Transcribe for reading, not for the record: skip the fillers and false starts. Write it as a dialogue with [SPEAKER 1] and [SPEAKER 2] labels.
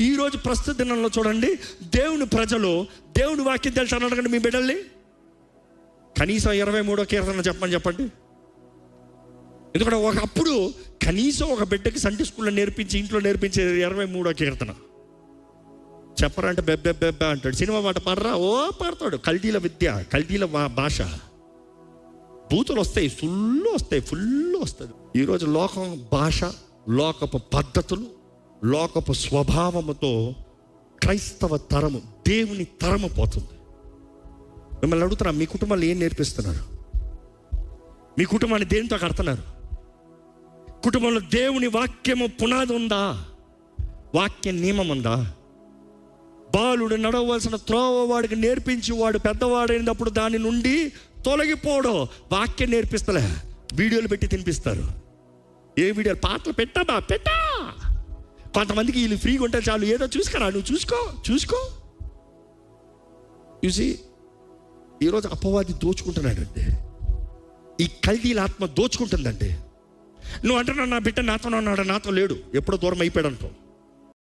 [SPEAKER 1] ఈరోజు ప్రస్తుత దినంలో చూడండి, దేవుని ప్రజలు దేవుని వాక్యం తెలుసు అడగండి మీ బిడ్డల్ని. కనీసం 23వ కీర్తన చెప్పండి. ఎందుకంటే ఒకప్పుడు కనీసం ఒక బిడ్డకి సండే స్కూల్లో నేర్పించి ఇంట్లో నేర్పించే 23వ కీర్తన చెప్పరంటే బెబ్బెబ్బెబ్బ అంటాడు. సినిమా మాట పాడరా, ఓ పాడతాడు. కల్దీల విద్య, కల్దీల భాష, బూతులు వస్తాయి, ఫుల్ వస్తుంది. ఈరోజు లోకం భాష, లోకపు పద్ధతులు, లోకపు స్వభావముతో క్రైస్తవ తరము, దేవుని తరము పోతుంది. మిమ్మల్ని అడుగుతున్నా, మీ కుటుంబాలు ఏం నేర్పిస్తున్నారు? మీ కుటుంబాన్ని దేనితో కడుతున్నారు? కుటుంబంలో దేవుని వాక్యము పునాది ఉందా? వాక్య నియమం ఉందా? బాలుడు నడవలసిన త్రోవ వాడికి నేర్పించి వాడు పెద్దవాడైనప్పుడు దాని నుండి తొలగిపోవడం. వాక్యం నేర్పిస్తలే, వీడియోలు పెట్టి తినిపిస్తారు. ఏ వీడియోలు? పాటలు పెట్టా. కొంతమందికి వీళ్ళు ఫ్రీగా ఉంటే చాలు, ఏదో చూసుకురా, నువ్వు చూసుకో. చూసి ఈరోజు అపవాది దోచుకుంటున్నాడండి. ఈ కల్దీల ఆత్మ దోచుకుంటుందండి. నువ్వు అంటున్నావు నా బిడ్డ నాతో ఉన్నాడు, నాతో లేడు, ఎప్పుడో దూరం అయిపోయాడు అనుకో.